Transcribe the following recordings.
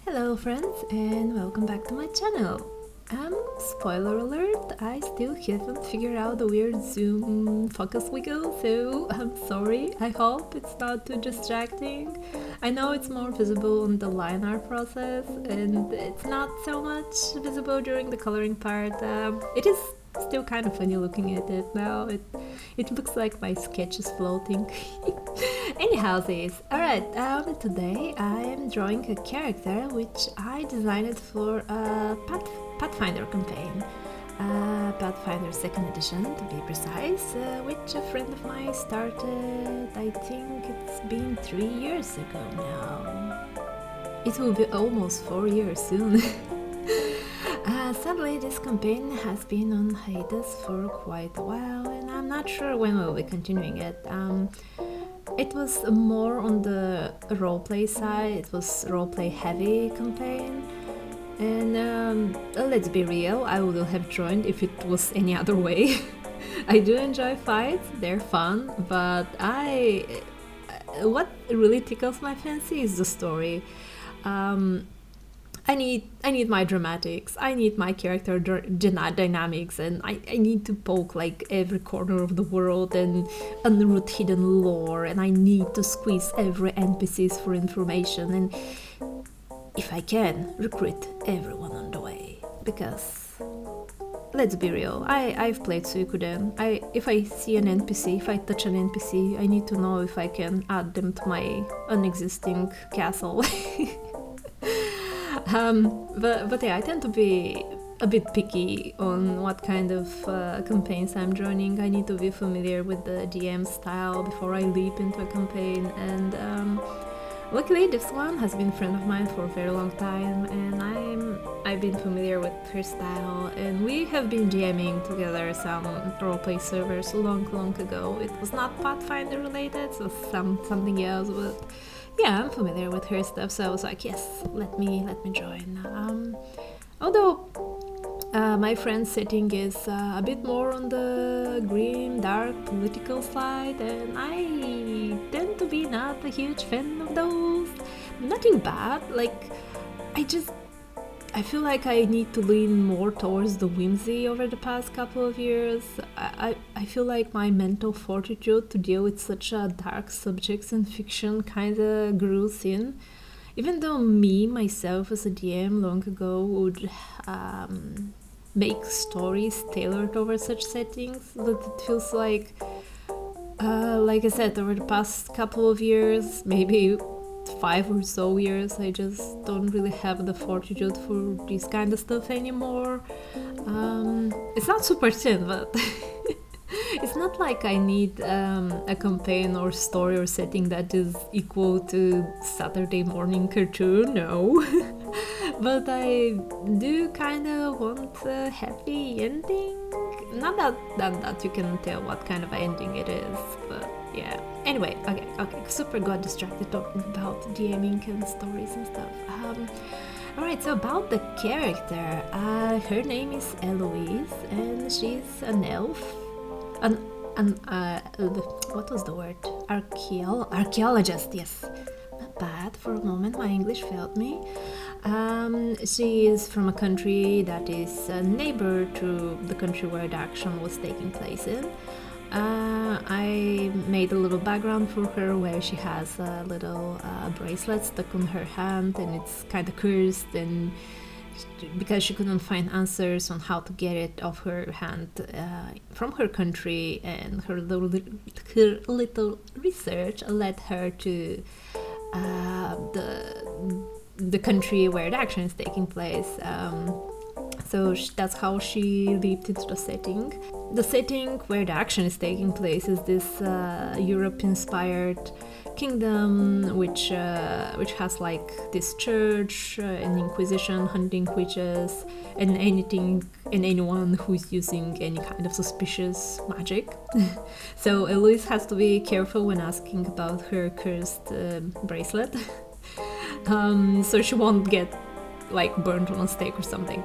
Hello friends and welcome back to my channel. Spoiler alert, I still haven't figured out the weird zoom focus wiggle, so I'm sorry. I hope it's not too distracting. I know it's more visible on the line art process and it's not so much visible during the coloring part. It is still kind of funny looking at it now. It looks like my sketch is floating. Anyhow, alright, today I am drawing a character which I designed for a Pathfinder campaign. Pathfinder 2nd edition to be precise, which a friend of mine started, I think it's been 3 years ago now. It will be almost 4 years soon. Sadly, this campaign has been on hiatus for quite a while and I'm not sure when we'll be continuing it. It was more on the roleplay side, it was roleplay heavy campaign. And let's be real, I would have joined if it was any other way. I do enjoy fights, they're fun, but what really tickles my fancy is the story. I need my dramatics, I need my character dynamics, and I need to poke like every corner of the world and unearth hidden lore, and I need to squeeze every NPCs for information, and if I can, recruit everyone on the way. Because, let's be real, I've played Suikoden. If I see an NPC, if I touch an NPC, I need to know if I can add them to my unexisting castle. But yeah, I tend to be a bit picky on what kind of campaigns I'm joining. I need to be familiar with the DM style before I leap into a campaign, and luckily this one has been a friend of mine for a very long time, and I've been familiar with her style, and we have been DMing together some roleplay servers long ago. It was not Pathfinder related, so something else, but yeah, I'm familiar with her stuff, so I was like, yes, let me join. Although my friend's setting is a bit more on the grim, dark, political side, and I tend to be not a huge fan of those. Nothing bad, like, I feel like I need to lean more towards the whimsy over the past couple of years. I feel like my mental fortitude to deal with such dark subjects in fiction kinda grew thin. Even though myself as a DM long ago would make stories tailored over such settings, but it feels like I said, over the past couple of years, maybe 5 or so years, I just don't really have the fortitude for this kind of stuff anymore. It's not super thin, but it's not like I need a campaign or story or setting that is equal to Saturday morning cartoon, no. But I do kind of want a happy ending. Not that you can tell what kind of ending it is, but yeah. Anyway, okay, super got distracted talking about DMing and stories and stuff. Alright, so about the character, her name is Eloise, and she's an elf. What was the word? Archaeologist, yes. Not bad, for a moment my English failed me. She is from a country that is a neighbor to the country where the action was taking place in. I made a little background for her where she has a little bracelet stuck on her hand, and it's kind of cursed, and because she couldn't find answers on how to get it off her hand from her country, and her little research led her to the country where the action is taking place. So that's how she leaped into the setting. The setting where the action is taking place is this Europe-inspired kingdom, which has like this church, an inquisition hunting witches, and anyone who's using any kind of suspicious magic. So Eloise has to be careful when asking about her cursed bracelet, so she won't get like burnt on a stake or something.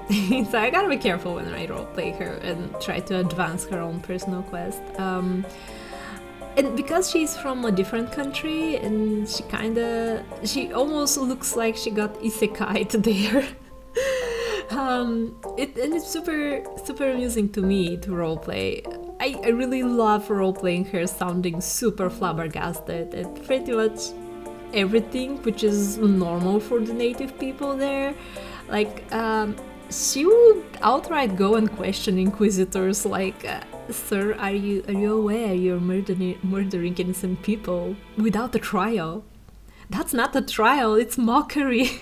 So I gotta be careful when I roleplay her and try to advance her own personal quest. and because she's from a different country, and she almost looks like she got isekai'd there. It's super amusing to me to roleplay. I really love roleplaying her sounding super flabbergasted at pretty much everything, which is normal for the native people there. Like, she would outright go and question inquisitors like, "Sir, are you aware you're murdering innocent people without a trial? That's not a trial, it's mockery."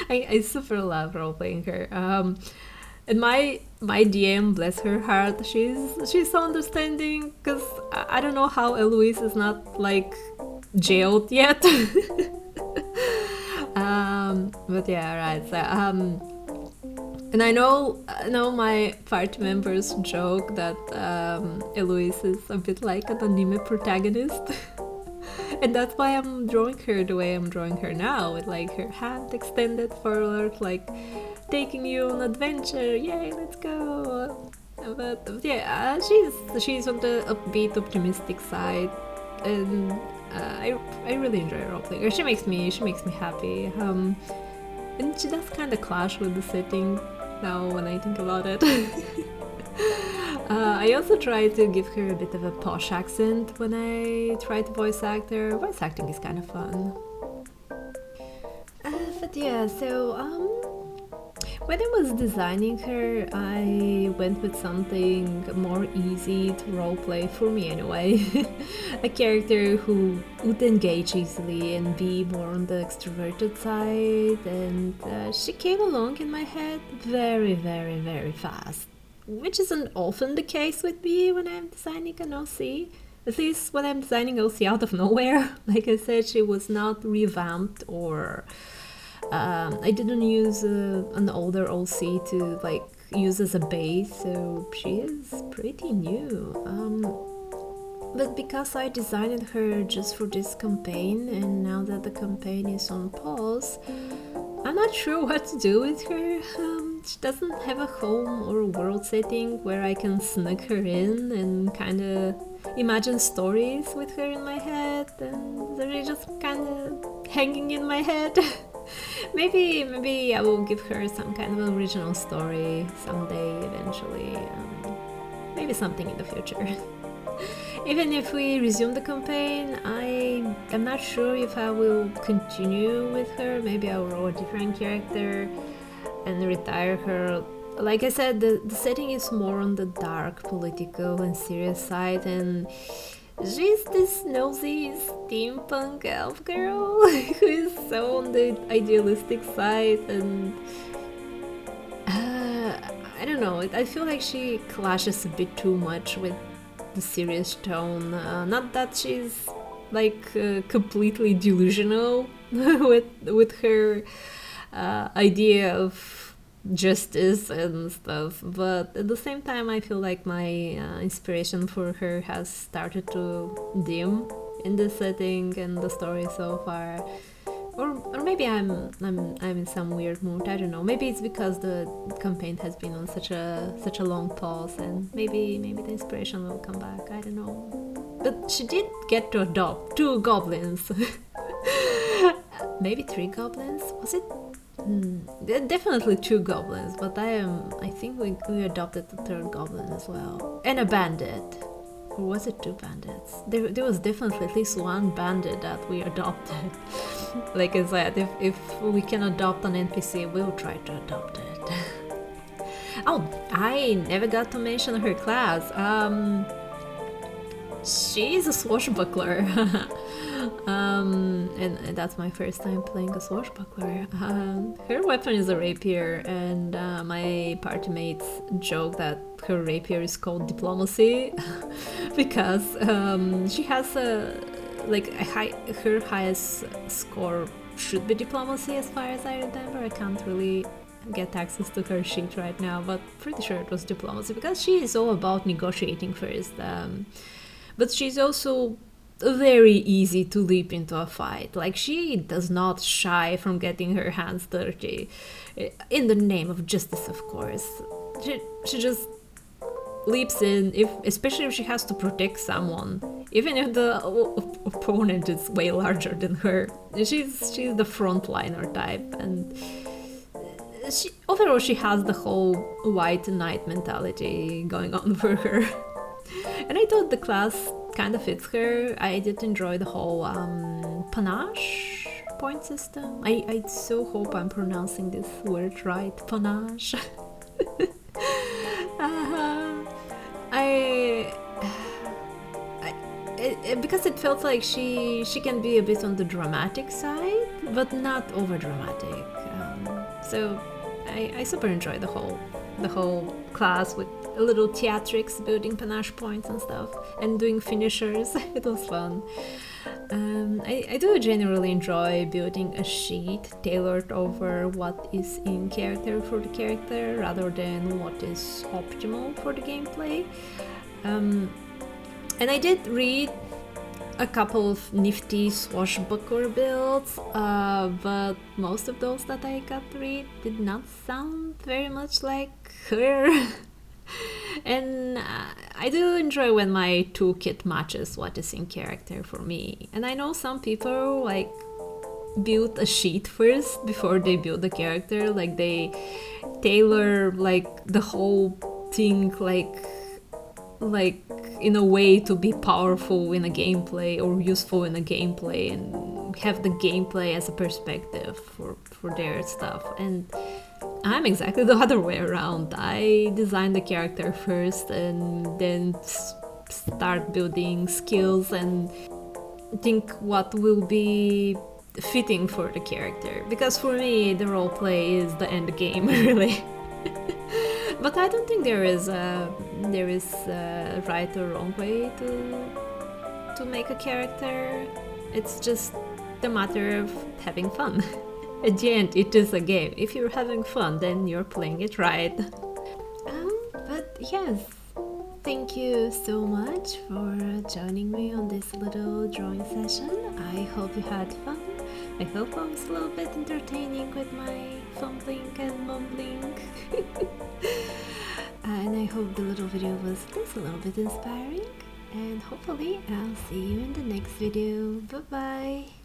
I super love role-playing her. And my DM, bless her heart, she's so understanding, because I don't know how Eloise is not like jailed yet. But yeah, right. So, and I know my party members joke that Eloise is a bit like an anime protagonist. And that's why I'm drawing her the way I'm drawing her now, with like her hand extended forward, like taking you on adventure. Yay, let's go! But yeah, she's on the upbeat, optimistic side, and I really enjoy role-playing her. She makes me happy. And she does kind of clash with the setting now when I think about it. I also try to give her a bit of a posh accent when I try to voice act her. Voice acting is kind of fun. But yeah, so when I was designing her, I went with something more easy to roleplay, for me anyway. A character who would engage easily and be more on the extroverted side, and she came along in my head very, very, very fast. Which isn't often the case with me when I'm designing an OC. At least when I'm designing OC out of nowhere. Like I said, she was not revamped, or I didn't use an older OC to like use as a base, so she is pretty new. But because I designed her just for this campaign, and now that the campaign is on pause, I'm not sure what to do with her. She doesn't have a home or a world setting where I can sneak her in and kind of imagine stories with her in my head, and they're just kind of hanging in my head. Maybe I will give her some kind of original story someday, eventually. Maybe something in the future. Even if we resume the campaign, I'm not sure if I will continue with her. Maybe I will roll a different character and retire her. Like I said, the setting is more on the dark, political and serious side, and she's this nosy steampunk elf girl who is so on the idealistic side, and I don't know, I feel like she clashes a bit too much with the serious tone. Not that she's like completely delusional with her idea of justice and stuff, but at the same time I feel like my inspiration for her has started to dim in the setting and the story so far. Or maybe I'm in some weird mood. I don't know. Maybe it's because the campaign has been on such a long pause, and maybe the inspiration will come back. I don't know. But she did get to adopt 2 goblins. Maybe 3 goblins? Was it? Definitely 2 goblins. But I think we adopted the 3rd goblin as well, and a bandit. Or was it 2 bandits? There was definitely at least 1 bandit that we adopted. Like I said, if we can adopt an NPC, we'll try to adopt it. Oh, I never got to mention her class. She's a swashbuckler. And that's my first time playing a swashbuckler. Her weapon is a rapier, and my party mates joke that her rapier is called diplomacy because she has her highest score should be diplomacy as far as I remember. I can't really get access to her sheet right now, but pretty sure it was diplomacy because she is all about negotiating first. But she's also very easy to leap into a fight. Like, she does not shy from getting her hands dirty in the name of justice, of course. She just leaps in, especially if she has to protect someone, even if the opponent is way larger than her. She's the frontliner type, and overall she has the whole white knight mentality going on for her. And I thought the class kind of fits her. I did enjoy the whole panache point system. I so hope I'm pronouncing this word right, panache. Because it felt like she can be a bit on the dramatic side, but not over dramatic. So I super enjoyed the whole class with a little theatrics, building panache points and stuff, and doing finishers. It was fun. I do generally enjoy building a sheet tailored over what is in character for the character rather than what is optimal for the gameplay. And I did read a couple of nifty swashbuckler builds, but most of those that I got to read did not sound very much like her. And I do enjoy when my toolkit matches what is in character for me. And I know some people like build a sheet first before they build the character, like they tailor like the whole thing like in a way to be powerful in a gameplay or useful in a gameplay, and have the gameplay as a perspective for their stuff. And I'm exactly the other way around. I design the character first and then start building skills and think what will be fitting for the character, because for me the roleplay is the end game really. But I don't think there is a right or wrong way to make a character. It's just a matter of having fun. At the end, it is a game. If you're having fun, then you're playing it right. But yes, thank you so much for joining me on this little drawing session. I hope you had fun. I hope I was a little bit entertaining with my fumbling and mumbling. And I hope the little video was just a little bit inspiring. And hopefully I'll see you in the next video. Bye bye!